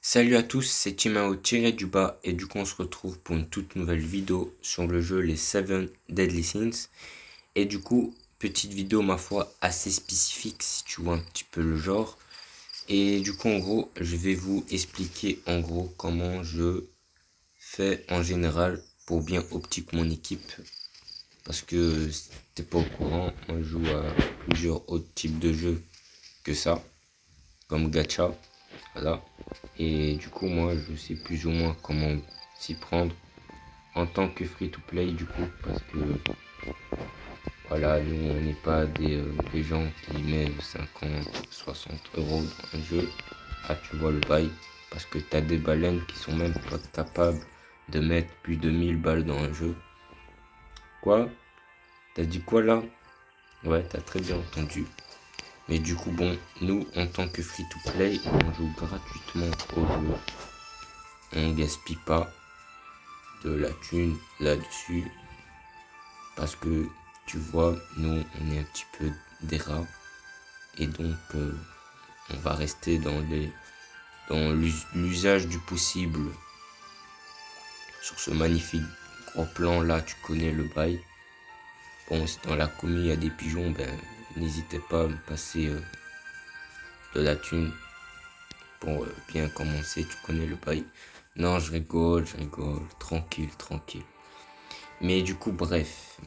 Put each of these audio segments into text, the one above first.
Salut à tous, c'est Timao tiré du bas et du coup on se retrouve pour une toute nouvelle vidéo sur le jeu les 7 Deadly Sins. Et du coup, petite vidéo ma foi assez spécifique si tu vois un petit peu le genre. Et du coup en gros, je vais vous expliquer en gros comment je fais en général pour bien optique mon équipe. Parce que si t'es pas au courant, moi je joue à plusieurs autres types de jeux que ça, comme Gacha. Voilà. Et du coup, moi, je sais plus ou moins comment s'y prendre en tant que free-to-play, du coup, parce que, voilà, nous, on n'est pas des gens qui mettent 50, 60 euros dans un jeu. Ah, tu vois le bail, parce que t'as des baleines qui sont même pas capables de mettre plus de 1000 balles dans un jeu. Quoi? T'as dit quoi là? Ouais, t'as très bien entendu. Mais du coup, bon, nous, en tant que free-to-play, on joue gratuitement au jeu. On gaspille pas de la thune là-dessus parce que tu vois, nous on est un petit peu des rats et donc on va rester dans l'usage du possible sur ce magnifique gros plan là. Tu connais le bail. Bon, si dans la commu il y a des pigeons, ben n'hésitez pas à me passer de la thune pour bien commencer. Tu connais le bail. Non, je rigole, tranquille, tranquille. Mais du coup, bref.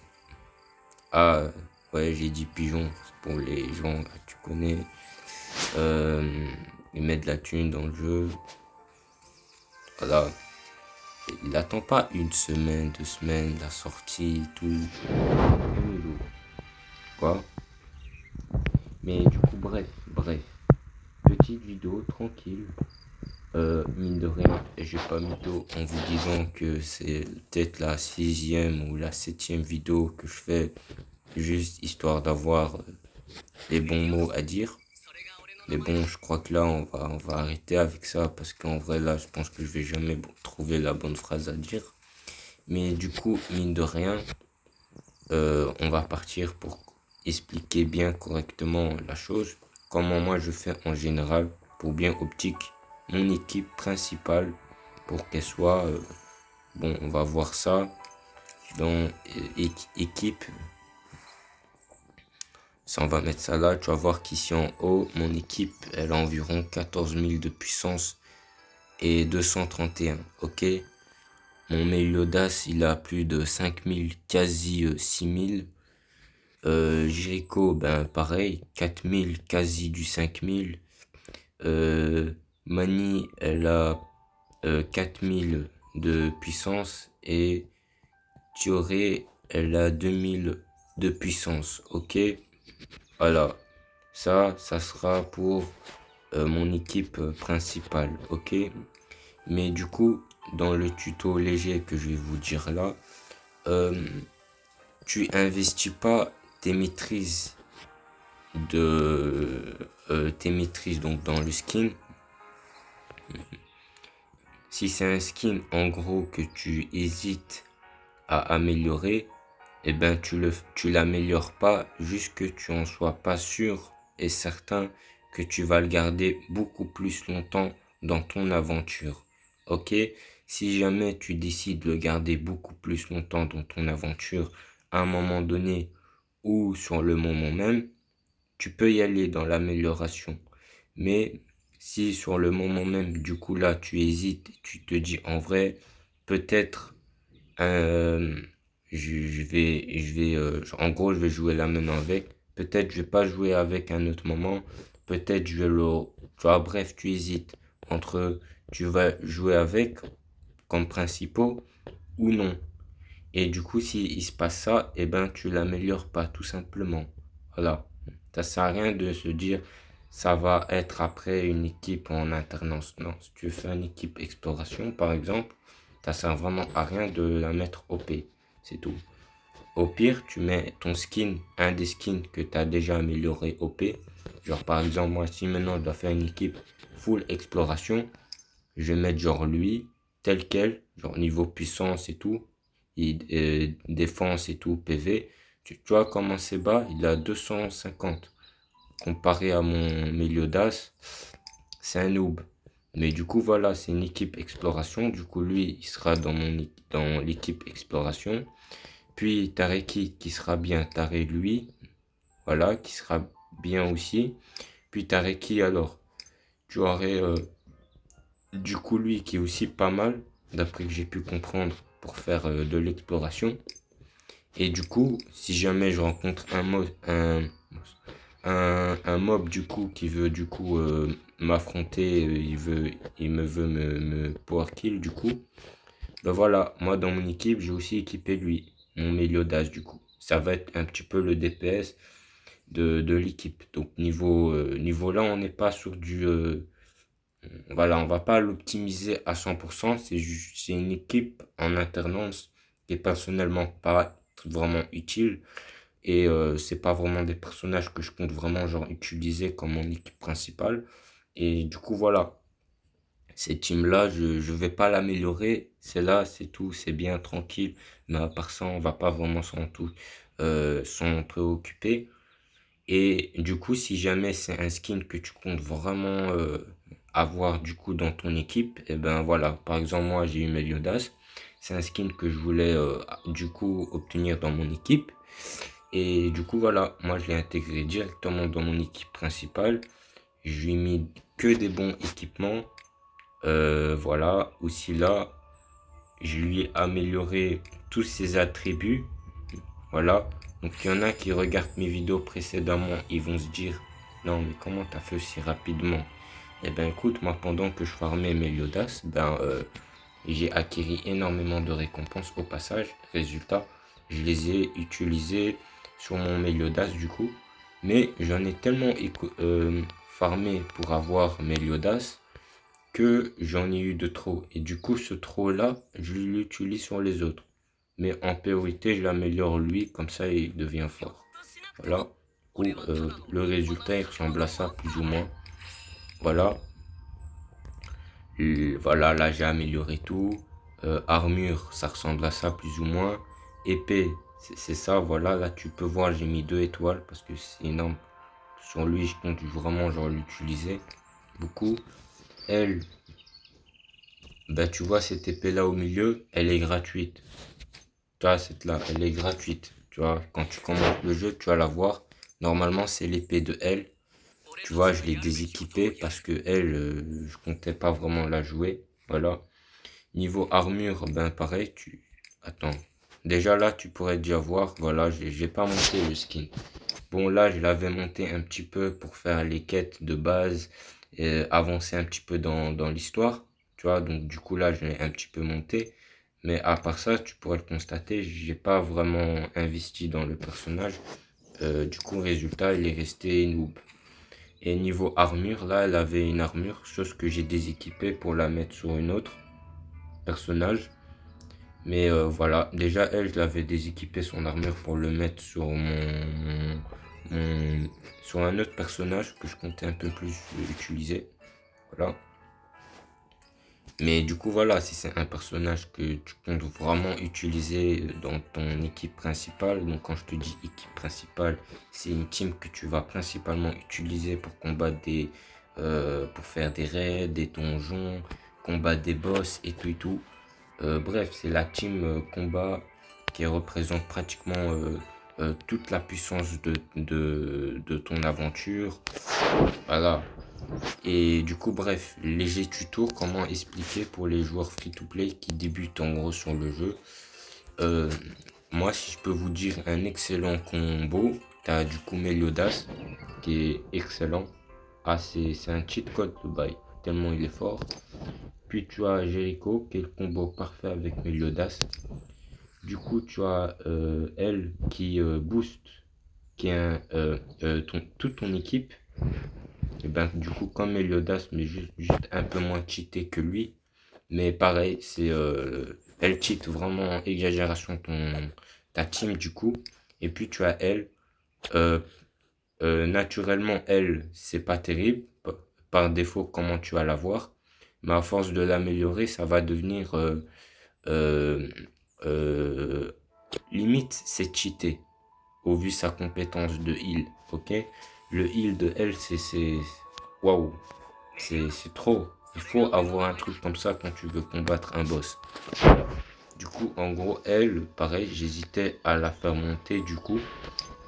Ah, ouais, j'ai dit pigeon, c'est pour les gens que tu connais. Euh, Ils mettent de la thune dans le jeu. Voilà. Il attend pas une semaine, 2 semaines, la sortie, tout. Quoi. Mais du coup, bref. Petite vidéo tranquille. Mine de rien, et j'ai pas mytho en vous disant que c'est peut-être la 6e ou la 7e vidéo que je fais, juste histoire d'avoir les bons mots à dire. Mais bon, je crois que là, on va arrêter avec ça parce qu'en vrai, là, je pense que je vais jamais trouver la bonne phrase à dire. Mais du coup, mine de rien, on va partir pour expliquer bien correctement la chose. Comment moi je fais en général pour bien optique mon équipe principale pour qu'elle soit, bon, on va voir ça dans équipe. Ça, on va mettre ça là. Tu vas voir qu'ici en haut, mon équipe, elle a environ 14 000 de puissance et 231. Ok. Mon Meliodas, il a plus de 5 000, quasi 6 000. Jericho, ben pareil, 4 000, quasi du 5 000. Mani, elle a 4 000 de puissance. Et Tioré, elle a 2 000 de puissance. Ok. Voilà. Ça sera pour mon équipe principale. Ok. Mais du coup, dans le tuto léger que je vais vous dire là, euh, tu investis pas tes maîtrises tes maîtrises donc dans le skin. Si c'est un skin en gros que tu hésites à améliorer, eh ben tu l'améliores pas jusque tu en sois pas sûr et certain que tu vas le garder beaucoup plus longtemps dans ton aventure. Ok? Si jamais tu décides de le garder beaucoup plus longtemps dans ton aventure, à un moment donné ou sur le moment même, tu peux y aller dans l'amélioration. Mais si sur le moment même, du coup là, tu hésites, tu te dis en vrai, peut-être euh, en gros, je vais jouer là maintenant avec. Peut-être je vais pas jouer avec un autre moment. Peut-être je vais le, tu vois, bref, tu hésites entre tu vas jouer avec comme principaux ou non. Et du coup, si il se passe ça, eh ben, tu l'améliores pas, tout simplement. Voilà. Ça sert à rien de se dire, ça va être après une équipe en alternance. Non, si tu fais une équipe exploration, par exemple, ça sert vraiment à rien de la mettre OP. C'est tout. Au pire, tu mets ton skin, un des skins que tu as déjà amélioré OP. Genre, par exemple, moi, si maintenant je dois faire une équipe full exploration, je vais mettre genre lui, tel quel, genre niveau puissance et tout, et défense et tout, PV. Tu vois comment c'est bas? Il a 250. Comparé à mon Meliodas, c'est un noob. Mais du coup, voilà, c'est une équipe exploration. Du coup, lui, il sera dans l'équipe exploration. Puis Tareki qui sera bien. Tarek, lui, voilà, qui sera bien aussi. Puis Tareki, alors, tu aurais du coup lui qui est aussi pas mal, d'après que j'ai pu comprendre, pour faire de l'exploration. Et du coup, si jamais je rencontre un mob du coup qui veut du coup m'affronter, il me veut me power kill du coup, ben voilà, moi dans mon équipe, j'ai aussi équipé lui, mon Meliodas du coup. Ça va être un petit peu le DPS de l'équipe. Donc niveau là, on n'est pas sur du voilà, on va pas l'optimiser à 100%. C'est une équipe en alternance qui est personnellement pas vraiment utile. Et c'est pas vraiment des personnages que je compte vraiment genre utiliser comme mon équipe principale. Et du coup, voilà. Cette team-là, je vais pas l'améliorer. C'est là, c'est tout. C'est bien, tranquille. Mais à part ça, on va pas vraiment s'en préoccuper. Et du coup, si jamais c'est un skin que tu comptes vraiment avoir du coup dans ton équipe, et ben voilà, par exemple moi j'ai eu Meliodas, c'est un skin que je voulais du coup obtenir dans mon équipe. Et du coup voilà, moi je l'ai intégré directement dans mon équipe principale. Je lui ai mis que des bons équipements. Voilà, aussi là, je lui ai amélioré tous ses attributs. Voilà. Donc il y en a qui regardent mes vidéos précédemment, ils vont se dire, non mais comment t'as fait aussi rapidement? Eh ben écoute, moi pendant que je farmais Meliodas, j'ai acquis énormément de récompenses au passage. Résultat, je les ai utilisées sur mon Meliodas du coup. Mais j'en ai tellement farmé pour avoir Meliodas que j'en ai eu de trop. Et du coup, ce trop-là, je l'utilise sur les autres. Mais en priorité, je l'améliore lui, comme ça il devient fort. Voilà. Ou le résultat, il ressemble à ça, plus ou moins. Voilà. Et voilà, là j'ai amélioré tout. Armure, ça ressemble à ça, plus ou moins. Épée, c'est ça, voilà. Là tu peux voir, j'ai mis 2 étoiles parce que c'est énorme. Sur lui, je compte vraiment genre l'utiliser beaucoup. Elle, bah tu vois cette épée là au milieu, elle est gratuite. Tu vois, cette là, elle est gratuite. Tu vois, quand tu commences le jeu, tu vas la voir. Normalement, c'est l'épée de elle. Tu vois, je l'ai déséquipée parce que elle, je comptais pas vraiment la jouer. Voilà. Niveau armure, ben pareil, tu... Attends. Déjà là, tu pourrais déjà voir. Voilà, j'ai pas monté le skin. Bon, là, je l'avais monté un petit peu pour faire les quêtes de base, et avancer un petit peu dans l'histoire. Tu vois, donc du coup, là, je l'ai un petit peu monté. Mais à part ça, tu pourrais le constater, j'ai pas vraiment investi dans le personnage. Du coup, résultat, il est resté noob. Et niveau armure, là, elle avait une armure, chose que j'ai déséquipée pour la mettre sur une autre personnage. Mais voilà, déjà elle, je l'avais déséquipé son armure pour le mettre sur sur un autre personnage que je comptais un peu plus utiliser. Voilà. Mais du coup, voilà, si c'est un personnage que tu comptes vraiment utiliser dans ton équipe principale, donc quand je te dis équipe principale, c'est une team que tu vas principalement utiliser pour combattre pour faire des raids, des donjons, combattre des boss et tout et tout. Bref, c'est la team combat qui représente pratiquement toute la puissance de ton aventure. Voilà. Et du coup, bref, léger tuto, comment expliquer pour les joueurs free-to-play qui débutent en gros sur le jeu. Euh, Moi, si je peux vous dire un excellent combo, t'as du coup Meliodas qui est excellent. Ah, c'est un cheat code le bail, tellement il est fort. Puis tu as Jericho qui est le combo parfait avec Meliodas. Du coup, tu as elle qui booste, qui est toute ton équipe. Et ben, du coup, comme Meliodas, mais juste un peu moins cheaté que lui. Mais pareil, elle cheat vraiment en exagération ta team du coup. Et puis tu as elle. euh, Naturellement, elle, c'est pas terrible. Par défaut, comment tu vas la voir. Mais à force de l'améliorer, ça va devenir euh, euh, limite, c'est cheaté. Au vu sa compétence de heal. Ok? Le heal de elle, waouh. C'est trop. Il faut avoir un truc comme ça quand tu veux combattre un boss. Voilà. Du coup, en gros, elle, pareil, j'hésitais à la faire monter du coup.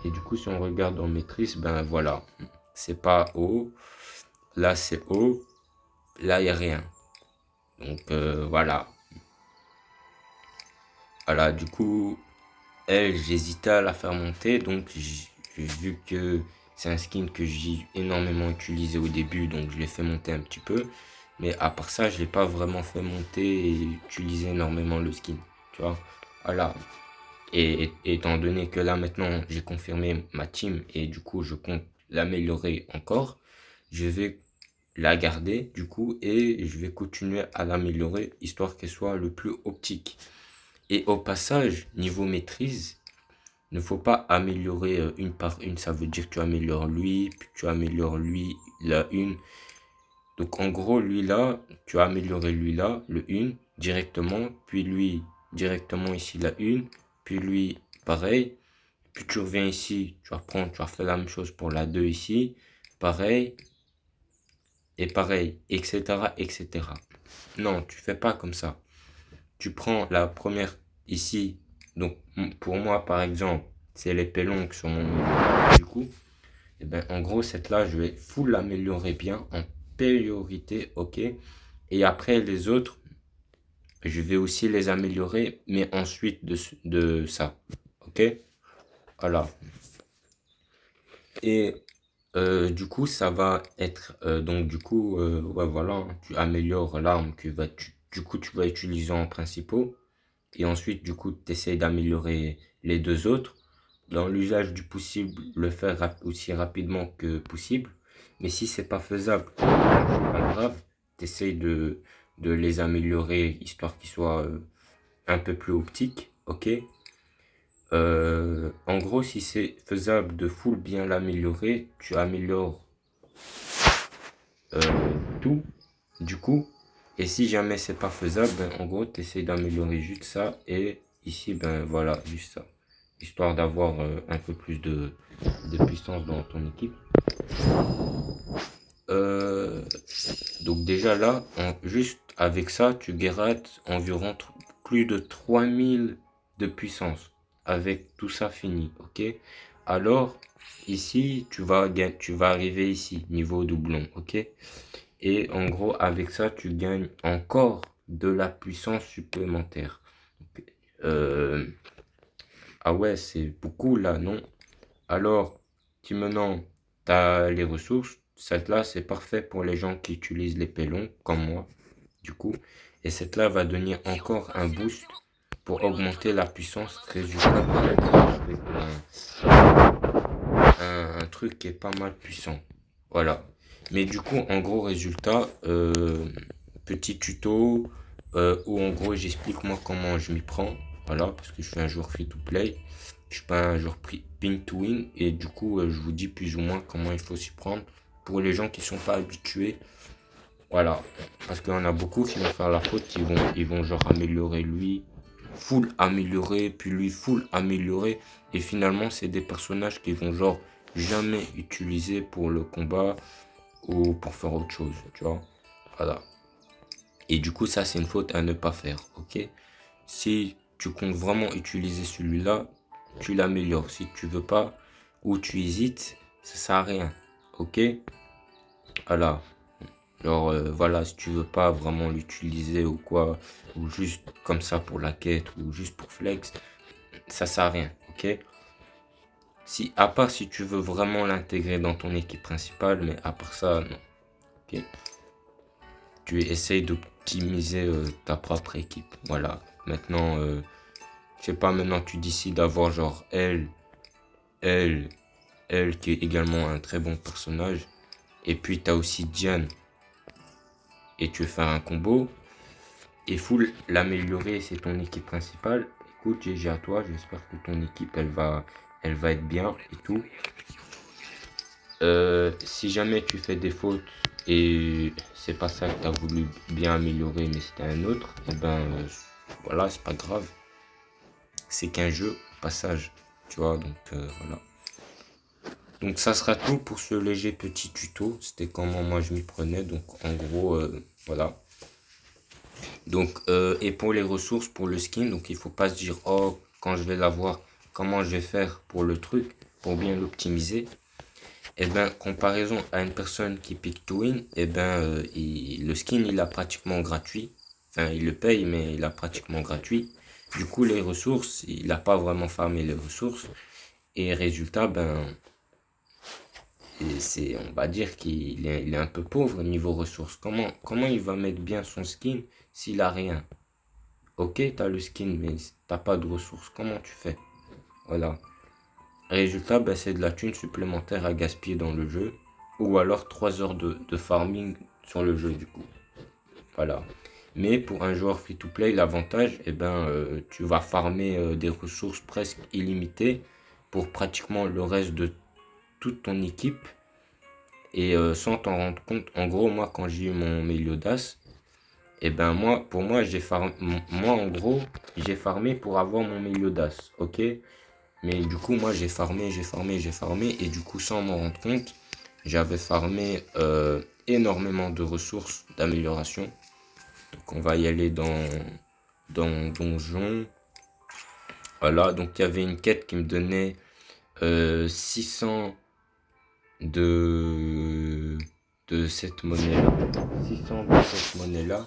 Et du coup, si on regarde en maîtrise, ben voilà. C'est pas haut. Là, c'est haut. Là, il n'y a rien. Donc, voilà. Voilà, du coup, elle, j'hésitais à la faire monter. Donc, j'ai vu que c'est un skin que j'ai énormément utilisé au début. Donc, je l'ai fait monter un petit peu. Mais à part ça, je l'ai pas vraiment fait monter et utiliser énormément le skin. Tu vois. Voilà. Et étant donné que là maintenant j'ai confirmé ma team et du coup je compte l'améliorer encore, je vais la garder du coup et je vais continuer à l'améliorer histoire qu'elle soit le plus optique. Et au passage, niveau maîtrise, ne faut pas améliorer une par une, ça veut dire que tu améliores lui, puis tu améliores lui la une. Donc en gros, lui là, tu as amélioré lui là, le une directement, puis lui directement ici la une, puis lui pareil. Puis tu reviens ici, tu vas prendre, tu vas faire la même chose pour la 2 ici, pareil, et pareil, etc., etc. Non, tu fais pas comme ça. Tu prends la première ici, donc pour moi par exemple, c'est l'épée longue sur mon niveau. Du coup, et ben, en gros, cette là, je vais full l'améliorer bien en priorité, ok. Et après les autres, je vais aussi les améliorer, mais ensuite de ça, ok. Voilà. Et du coup, ça va être donc du coup, ouais, voilà, hein, tu améliores l'arme que du coup tu vas utiliser en principaux et ensuite du coup tu essaies d'améliorer les deux autres. Dans l'usage du possible, le faire aussi rapidement que possible. Mais si c'est pas faisable, c'est pas grave, tu essaies de les améliorer histoire qu'ils soient un peu plus optiques, ok? En gros, si c'est faisable de full bien l'améliorer, tu améliores euh, tout, du coup. Et si jamais c'est pas faisable, ben, en gros, tu essaies d'améliorer juste ça. Et ici, ben voilà, juste ça. Histoire d'avoir un peu plus de puissance dans ton équipe. Euh, donc déjà là, juste avec ça, tu grattes environ plus de 3000 de puissance. Avec tout ça fini, ok? Alors, ici, tu vas arriver ici, niveau doublon, ok? Et en gros, avec ça, tu gagnes encore de la puissance supplémentaire. Euh, ah ouais, c'est beaucoup là, non? Alors, si maintenant, tu as les ressources, cette là, c'est parfait pour les gens qui utilisent les pélons, comme moi, du coup. Et cette là va donner encore un boost pour augmenter la puissance résultat avec un truc qui est pas mal puissant. Voilà. Mais du coup, en gros, résultat, petit tuto où en gros j'explique moi comment je m'y prends. Voilà, parce que je suis un joueur free to play. Je suis pas un joueur pin to win. Et du coup, je vous dis plus ou moins comment il faut s'y prendre. Pour les gens qui sont pas habitués, voilà. Parce qu'il y en a beaucoup qui vont faire la faute, ils vont genre améliorer lui, full améliorer, puis lui full améliorer. Et finalement, c'est des personnages qui vont genre jamais utiliser pour le combat ou pour faire autre chose, tu vois. Voilà. Et du coup, ça, c'est une faute à ne pas faire, ok? Si tu comptes vraiment utiliser celui-là, tu l'améliores. Si tu veux pas ou tu hésites, ça sert à rien, ok? Voilà. Genre, voilà, si tu veux pas vraiment l'utiliser ou quoi, ou juste comme ça pour la quête, ou juste pour flex, ça sert à rien, ok? Si, à part si tu veux vraiment l'intégrer dans ton équipe principale, mais à part ça, non, ok? Tu essayes d'optimiser ta propre équipe, voilà. Maintenant, je sais pas, maintenant tu décides d'avoir genre elle, elle qui est également un très bon personnage, et puis t'as aussi Diane, et tu veux faire un combo, et full l'améliorer, c'est ton équipe principale. Écoute, GG à toi, j'espère que ton équipe elle va être bien et tout. Si jamais tu fais des fautes et c'est pas ça que tu as voulu bien améliorer, mais c'était un autre, et ben voilà, c'est pas grave. C'est qu'un jeu, passage, tu vois, donc voilà. Donc ça sera tout pour ce léger petit tuto. C'était comment moi je m'y prenais. Donc en gros, voilà. Donc, et pour les ressources, pour le skin, donc il faut pas se dire, oh, quand je vais l'avoir, comment je vais faire pour le truc, pour bien l'optimiser. Et ben, comparaison à une personne qui pick to win, et ben, le skin, il a pratiquement gratuit. Enfin, il le paye, mais il a pratiquement gratuit. Du coup, les ressources, il n'a pas vraiment farmé les ressources. Et résultat, ben, on va dire il est un peu pauvre niveau ressources. Comment il va mettre bien son skin s'il a rien? Ok, t'as le skin, mais t'as pas de ressources. Comment tu fais? Voilà. Résultat, ben, c'est de la thune supplémentaire à gaspiller dans le jeu. Ou alors 3 heures de farming sur le jeu du coup. Voilà. Mais pour un joueur free-to-play, l'avantage, eh ben, tu vas farmer des ressources presque illimitées pour pratiquement le reste de toute ton équipe. Et sans t'en rendre compte, en gros, moi, quand j'ai eu mon Meliodas, et ben pour moi, moi, en gros, j'ai farmé pour avoir mon Meliodas, ok? Mais du coup, moi, j'ai farmé, et du coup, sans m'en rendre compte, j'avais farmé énormément de ressources d'amélioration. Donc, on va y aller dans Donjon. Voilà, donc il y avait une quête qui me donnait 600 de cette monnaie-là. 600 de cette monnaie-là.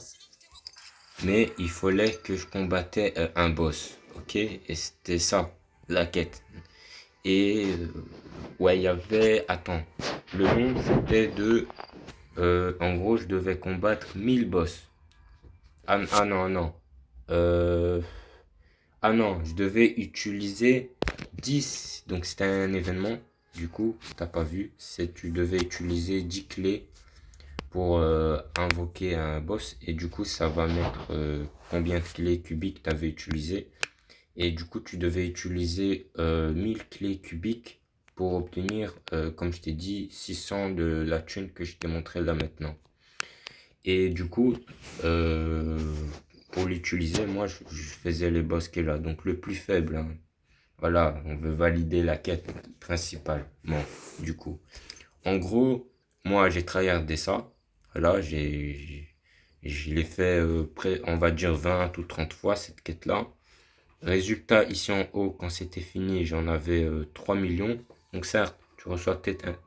Mais il fallait que je combattais un boss. Ok? Et c'était ça, la quête. Et ouais, il y avait. Attends. Le nom c'était de. En gros, je devais combattre 1000 boss. Non, non. Euh, ah non, je devais utiliser 10. Donc c'était un événement. Du coup, t'as pas vu. Tu devais utiliser 10 clés pour invoquer un boss. Et du coup, ça va mettre combien de clés cubiques tu avais utilisé. Et du coup, tu devais utiliser 1000 clés cubiques pour obtenir, comme je t'ai dit, 600 de la thune que je t'ai montré là maintenant. Et du coup, pour l'utiliser, moi, je faisais les boss qui est là. Donc le plus faible, hein. Voilà, on veut valider la quête principale. Bon, du coup. En gros, moi, j'ai tryhardé ça. Voilà, je l'ai fait, on va dire 20 ou 30 fois, cette quête-là. Résultat, ici en haut, quand c'était fini, j'en avais 3 millions. Donc certes, tu reçois peut-être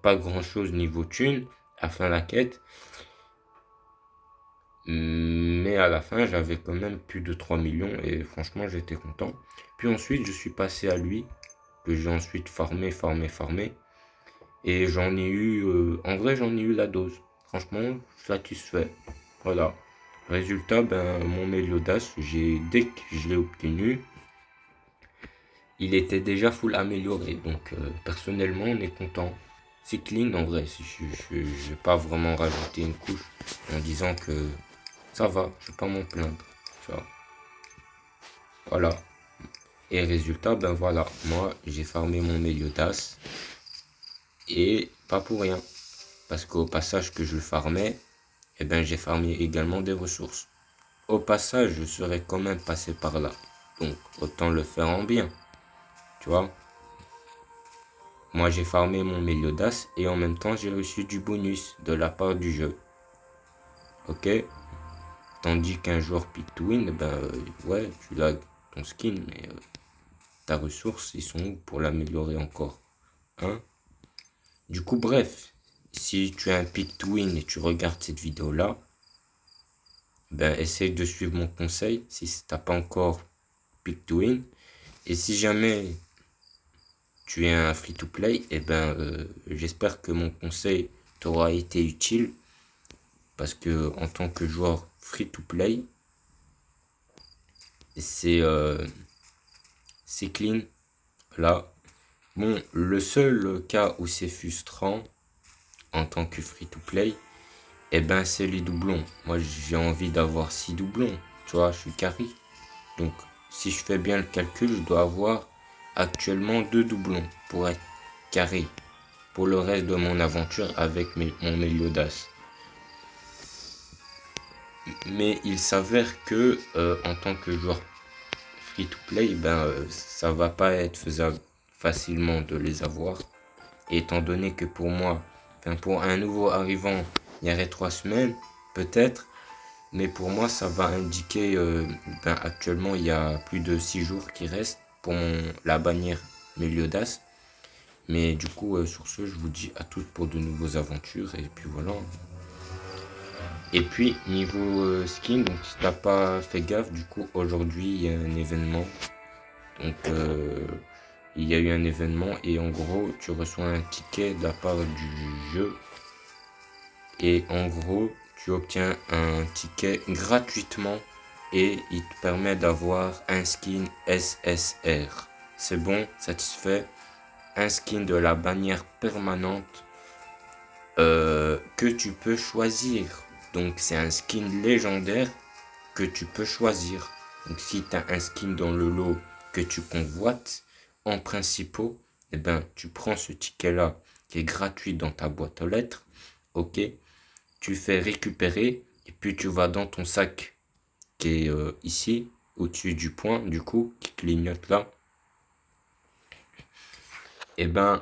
pas grand-chose niveau thune à la fin de la quête. Mais à la fin, j'avais quand même plus de 3 millions et franchement, j'étais content. Puis ensuite, je suis passé à lui, que j'ai ensuite farmé. Et j'en ai eu, en vrai, j'en ai eu la dose. Franchement, satisfait. Voilà. Résultat, ben, mon Meliodas, dès que je l'ai obtenu, il était déjà full amélioré. Donc, personnellement, on est content. C'est clean en vrai. Je vais pas vraiment rajouter une couche en disant que ça va, je vais pas m'en plaindre. Tu vois. Voilà. Et résultat, ben voilà. Moi, j'ai farmé mon Meliodas. Et pas pour rien. Parce qu'au passage que je le farmais, eh ben, j'ai farmé également des ressources. Au passage, je serais quand même passé par là. Donc, autant le faire en bien. Tu vois. Moi, j'ai farmé mon Meliodas et en même temps, j'ai reçu du bonus de la part du jeu. Ok. Tandis qu'un joueur pick to win, ben, ouais, tu l'as ton skin, mais ta ressource, ils sont où pour l'améliorer encore? Hein? Du coup, bref, si tu as un pick to win et tu regardes cette vidéo-là, ben, essaye de suivre mon conseil si t'as pas encore pick to win. Et si jamais tu es un free to play, et ben, j'espère que mon conseil t'aura été utile. Parce que en tant que joueur free to play, c'est clean. Là, bon, le seul cas où c'est frustrant en tant que free to play, eh ben c'est les doublons. Moi j'ai envie d'avoir 6 doublons. Tu vois, je suis carry. Donc si je fais bien le calcul, je dois avoir actuellement 2 doublons pour être carré pour le reste de mon aventure avec mon Meliodas. Mais il s'avère que en tant que joueur free to play, ben ça va pas être faisable facilement de les avoir. Et étant donné que pour moi, enfin, pour un nouveau arrivant, il y aurait 3 semaines, peut-être. Mais pour moi, ça va indiquer, actuellement, il y a plus de 6 jours qui restent pour la bannière Meliodas. Mais du coup, sur ce, je vous dis à tous pour de nouvelles aventures. Et puis voilà. Et puis, niveau skin, donc si t'as pas fait gaffe, du coup, aujourd'hui, il y a un événement. Donc, il y a eu un événement et en gros, tu reçois un ticket de la part du jeu. Et en gros, tu obtiens un ticket gratuitement et il te permet d'avoir un skin SSR. C'est bon, satisfait. Un skin de la bannière permanente que tu peux choisir. Donc c'est un skin légendaire que tu peux choisir. Donc si tu as un skin dans le lot que tu convoites, en principaux, eh ben, tu prends ce ticket-là qui est gratuit dans ta boîte aux lettres. Ok, tu fais récupérer et puis tu vas dans ton sac qui est ici, au-dessus du point, du coup, qui clignote là. Et ben,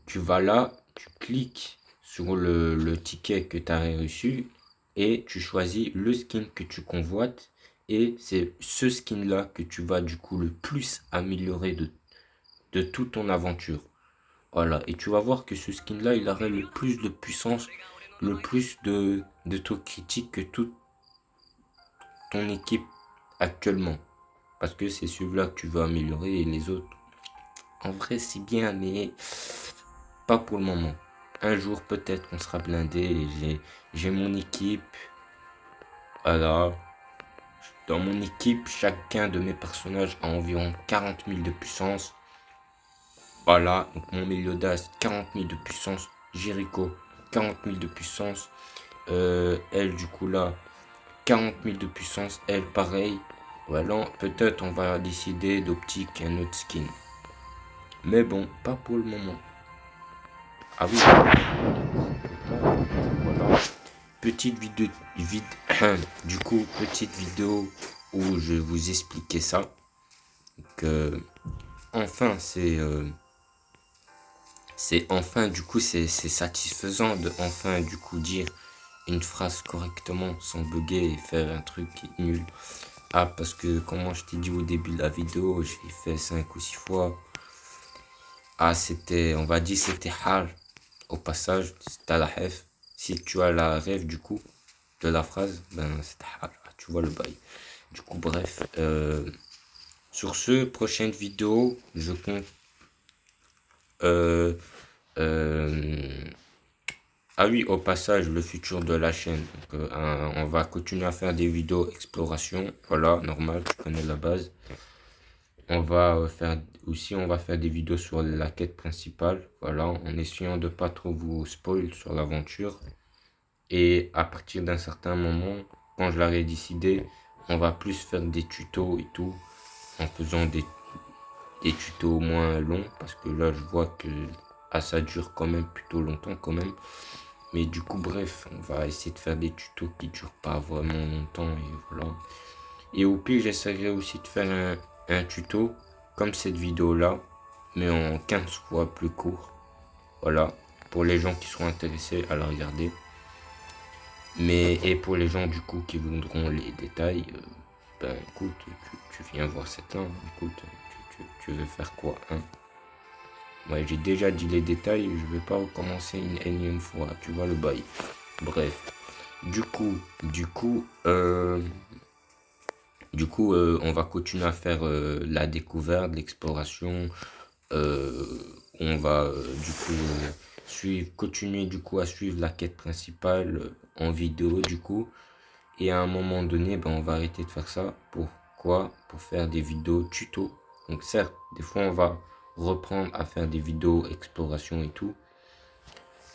tu vas là, tu cliques sur le ticket que tu as reçu et tu choisis le skin que tu convoites et c'est ce skin là que tu vas du coup le plus améliorer de toute ton aventure. Voilà, et tu vas voir que ce skin là il aurait le plus de puissance, le plus de taux critique que toute ton équipe actuellement. Parce que c'est celui-là que tu veux améliorer et les autres, en vrai c'est bien mais pas pour le moment. Un jour peut-être qu'on sera blindé et j'ai mon équipe. Voilà. Dans mon équipe, chacun de mes personnages a environ 40 000 de puissance. Voilà, donc mon Meliodas 40 000 de puissance. Jericho 40 000 de puissance. Elle du coup là 40 000 de puissance. Elle pareil. Voilà, peut-être on va décider d'optique un autre skin. Mais bon, pas pour le moment. Ah oui. Voilà. Petite vidéo, du coup, petite vidéo où je vous expliquais ça. Que enfin, c'est enfin, du coup, c'est satisfaisant de enfin, du coup, dire une phrase correctement sans bugger et faire un truc nul. Ah, parce que, comme je t'ai dit au début de la vidéo, j'ai fait 5 ou 6 fois. Ah, c'était, on va dire, c'était hard. Au passage, c'était la ref. Si tu as la ref, du coup, de la phrase, ben, c'était hard. Tu vois le bail. Du coup, bref. Sur ce, prochaine vidéo, je compte. Euh, euh, ah oui, au passage, le futur de la chaîne. Donc, on va continuer à faire des vidéos exploration. Voilà, normal, tu connais la base. On va faire aussi, on va faire des vidéos sur la quête principale. Voilà, en essayant de pas trop vous spoil sur l'aventure. Et à partir d'un certain moment, quand je l'aurai décidé, on va plus faire des tutos et tout. En faisant des tutos moins longs. Parce que là, je vois que ça dure quand même plutôt longtemps quand même. Mais du coup, bref, on va essayer de faire des tutos qui durent pas vraiment longtemps et voilà. Et au pire, j'essaierai aussi de faire un tuto comme cette vidéo-là, mais en 15 fois plus court. Voilà, pour les gens qui seront intéressés à la regarder. Mais, et pour les gens du coup qui voudront les détails, ben écoute, tu viens voir cet an, écoute, tu veux faire quoi, hein? Ouais, j'ai déjà dit les détails, je vais pas recommencer une énième fois, tu vois le bail. Bref, du coup, on va continuer à faire la découverte, l'exploration. On va continuer du coup à suivre la quête principale en vidéo du coup. Et à un moment donné, ben, on va arrêter de faire ça. Pourquoi? Pour faire des vidéos tuto. Donc certes, des fois on va reprendre à faire des vidéos exploration et tout.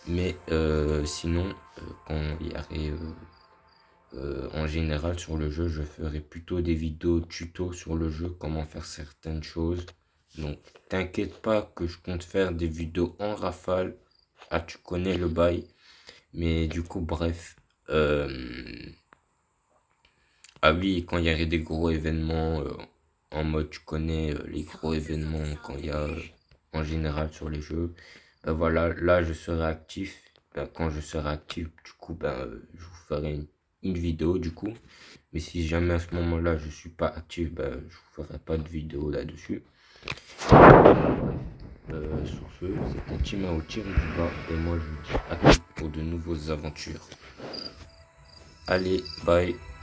Mais sinon, quand il y aurait en général sur le jeu, je ferai plutôt des vidéos tuto sur le jeu, comment faire certaines choses. Donc t'inquiète pas que je compte faire des vidéos en rafale. Ah, tu connais le bail. Mais du coup, bref. Ah oui, quand il y aurait des gros événements en mode, tu connais les gros événements, quand il y a en général sur les jeux. Ben voilà, là je serai actif. Ben, quand je serai actif, du coup, je vous ferai une vidéo du coup. Mais si jamais à ce moment-là je suis pas actif, ben, je vous ferai pas de vidéo là-dessus. Sur ce, c'était Timao tiré du bas et moi je vous dis à tous pour de nouvelles aventures. Allez, bye.